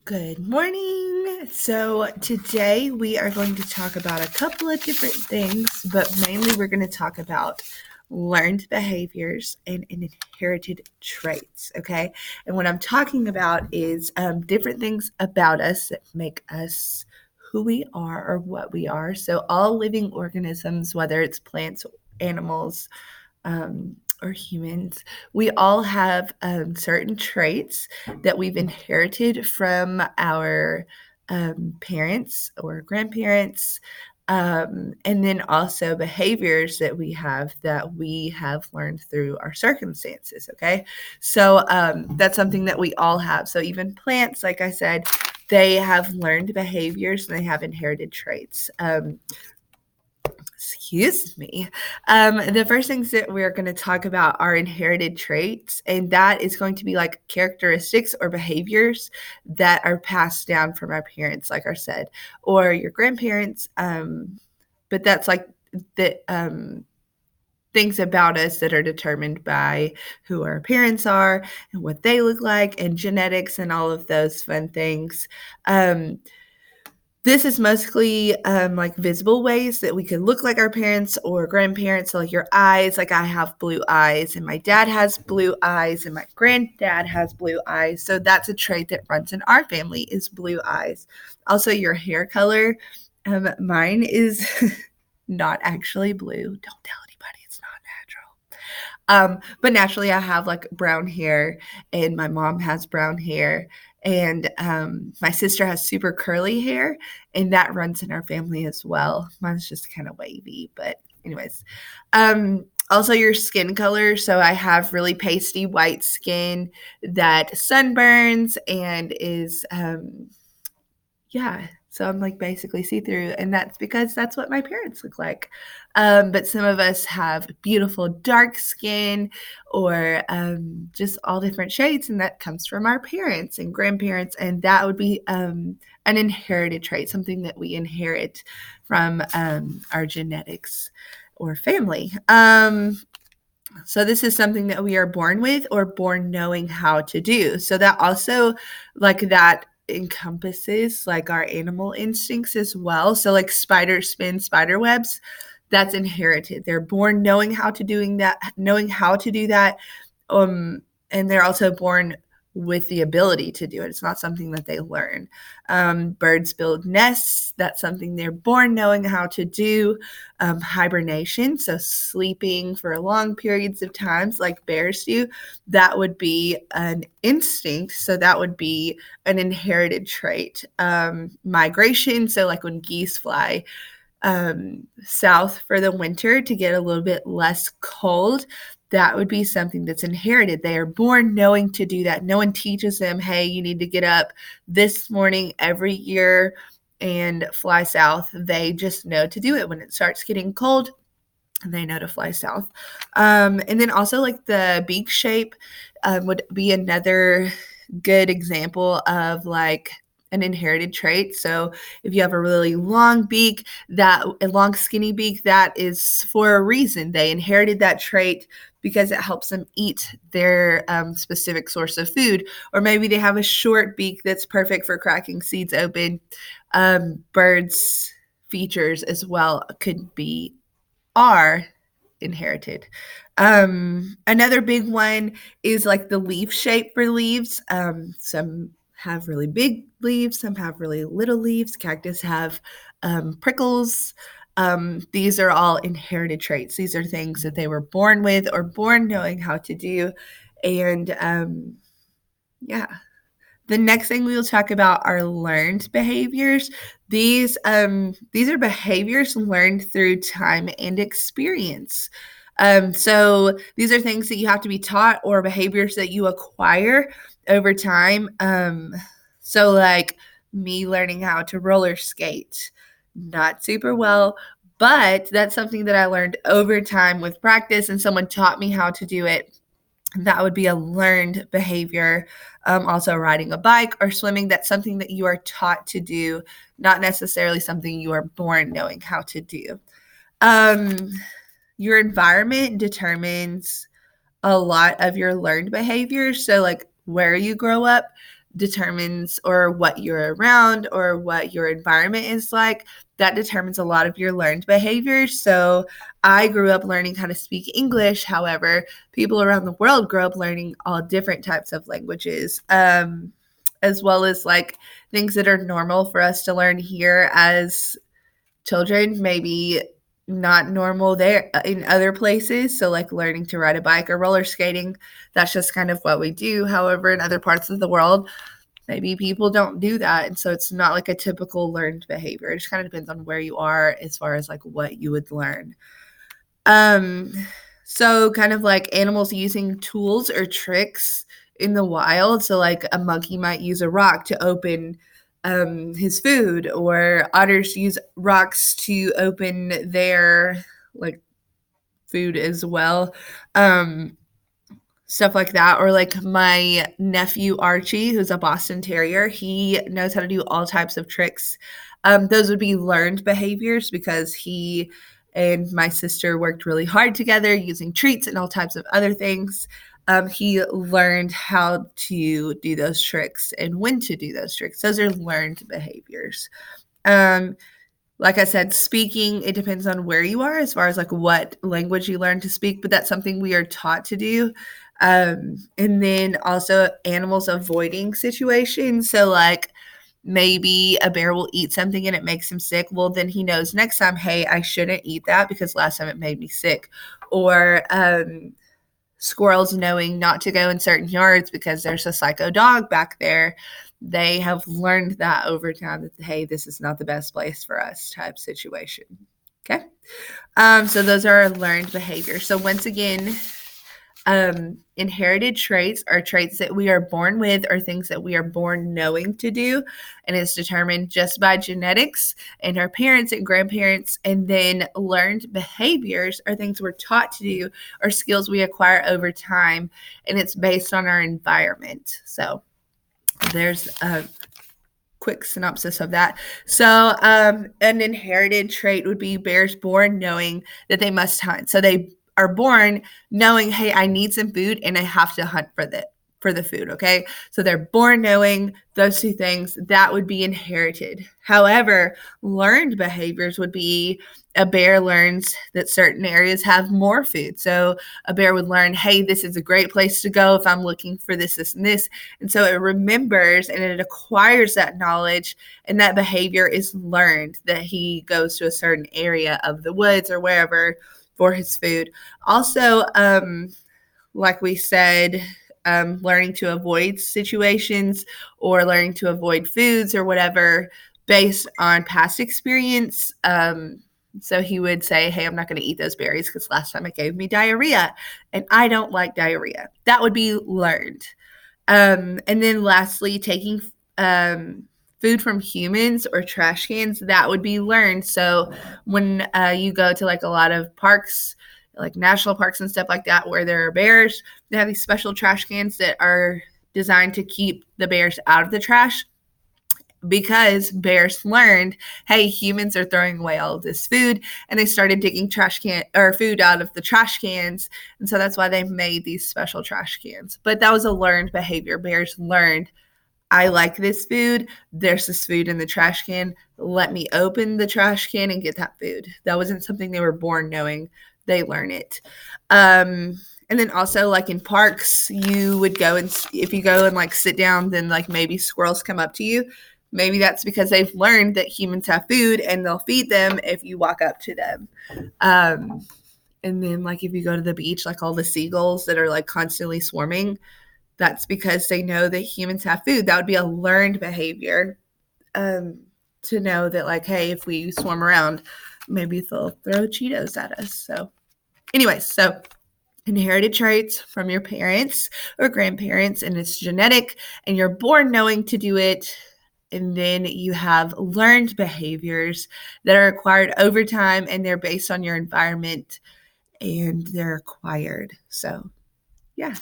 Good morning. So today we are going to talk about a couple of different things, but mainly we're going to talk about learned behaviors and inherited traits. Okay. And what I'm talking about is different things about us that make us who we are or what we are. So all living organisms, whether it's plants, animals, or humans, we all have certain traits that we've inherited from our parents or grandparents. And then also behaviors that we have learned through our circumstances. Okay. So that's something that we all have. So even plants, like I said, they have learned behaviors and they have inherited traits. Excuse me. The first things that we're going to talk about are inherited traits, and that is going to be like characteristics or behaviors that are passed down from our parents, like I said, or your grandparents. But that's like the things about us that are determined by who our parents are and what they look like, and genetics and all of those fun things. This is mostly like visible ways that we could look like our parents or grandparents. So like your eyes, like I have blue eyes and my dad has blue eyes and my granddad has blue eyes. So that's a trait that runs in our family is blue eyes. Also your hair color. Mine is not actually blue. Don't tell anybody, it's not natural. But naturally I have like brown hair and my mom has brown hair. And my sister has super curly hair, and that runs in our family as well. Mine's just kind of wavy, but anyways. Also, your skin color. So I have really pasty white skin that sunburns and is, yeah. So I'm like basically see through, and that's because that's what my parents look like. But some of us have beautiful dark skin or just all different shades, and that comes from our parents and grandparents, and that would be an inherited trait, something that we inherit from our genetics or family. So this is something that we are born with or born knowing how to do. So that also like that encompasses like our animal instincts as well. So like spiders spin spider webs, that's inherited. They're born knowing how to doing that, knowing how to do that. And they're also born with the ability to do it. It's not something that they learn. Birds build nests. That's something they're born knowing how to do. Hibernation, so sleeping for long periods of times like bears do, that would be an instinct. So that would be an inherited trait. Migration, so like when geese fly south for the winter to get a little bit less cold, that would be something that's inherited. They are born knowing to do that. No one teaches them, hey, you need to get up this morning every year and fly south. They just know to do it when it starts getting cold. They know to fly south. And then also like the beak shape would be another good example of like an inherited trait. So if you have a really long beak, that a long skinny beak, that is for a reason. They inherited that trait because it helps them eat their specific source of food. Or maybe they have a short beak that's perfect for cracking seeds open. Birds' features as well are inherited. Another big one is like the leaf shape for leaves. Some have really big leaves, some have really little leaves. Cactus have prickles. These are all inherited traits. These are things that they were born with or born knowing how to do. And yeah. The next thing we will talk about are learned behaviors. These are behaviors learned through time and experience. So these are things that you have to be taught or behaviors that you acquire over time. So like me learning how to roller skate, not super well, but that's something that I learned over time with practice, and someone taught me how to do it. That would be a learned behavior. Also, riding a bike or swimming, that's something that you are taught to do, not necessarily something you are born knowing how to do. Your environment determines a lot of your learned behaviors. So, like where you grow up, determines, or what you're around or what your environment is like, that determines a lot of your learned behaviors. So I grew up learning how to speak English. However, people around the world grow up learning all different types of languages, as well as like things that are normal for us to learn here as children, maybe not normal there in other places. So like learning to ride a bike or roller skating, that's just kind of what we do. However, in other parts of the world, maybe people don't do that. And so it's not like a typical learned behavior. It just kind of depends on where you are as far as like what you would learn. So kind of like animals using tools or tricks in the wild. So like a monkey might use a rock to open his food, or otters use rocks to open their like food as well. Stuff like that. Or like my nephew Archie, who's a Boston Terrier, he knows how to do all types of tricks. Those would be learned behaviors because he and my sister worked really hard together using treats and all types of other things. He learned how to do those tricks and when to do those tricks. Those are learned behaviors. Like I said, speaking, it depends on where you are as far as like what language you learn to speak, but that's something we are taught to do. And then also animals avoiding situations. So like maybe a bear will eat something and it makes him sick. Well, then he knows next time, hey, I shouldn't eat that because last time it made me sick. Or squirrels knowing not to go in certain yards because there's a psycho dog back there. They have learned that over time that, hey, this is not the best place for us type situation. Okay. So those are learned behaviors. So once again, inherited traits are traits that we are born with or things that we are born knowing to do. And it's determined just by genetics and our parents and grandparents. And then learned behaviors are things we're taught to do or skills we acquire over time. And it's based on our environment. So there's a quick synopsis of that. So an inherited trait would be bears born knowing that they must hunt. So they are born knowing, hey, I need some food and I have to hunt for the food. Okay. So they're born knowing those two things. That would be inherited. However, learned behaviors would be a bear learns that certain areas have more food. So a bear would learn, hey, this is a great place to go if I'm looking for this, this, and this. And so it remembers and it acquires that knowledge, and that behavior is learned, that he goes to a certain area of the woods or wherever for his food. Also, like we said, learning to avoid situations or learning to avoid foods or whatever based on past experience. So he would say, hey, I'm not going to eat those berries because last time it gave me diarrhea and I don't like diarrhea. That would be learned. And then lastly, taking food from humans or trash cans, that would be learned. So when you go to like a lot of parks, like national parks and stuff like that, where there are bears, they have these special trash cans that are designed to keep the bears out of the trash, because bears learned, hey, humans are throwing away all of this food, and they started digging trash can or food out of the trash cans. And so that's why they made these special trash cans. But that was a learned behavior. Bears learned, I like this food. There's this food in the trash can. Let me open the trash can and get that food. That wasn't something they were born knowing. They learn it. And then also like in parks, you would go and if you go and like sit down, then like maybe squirrels come up to you. Maybe that's because they've learned that humans have food and they'll feed them if you walk up to them. And then like if you go to the beach, like all the seagulls that are like constantly swarming, that's because they know that humans have food. That would be a learned behavior, to know that like, hey, if we swarm around, maybe they'll throw Cheetos at us. So anyways, so inherited traits from your parents or grandparents, and it's genetic, and you're born knowing to do it. And then you have learned behaviors that are acquired over time, and they're based on your environment and they're acquired. So, yeah.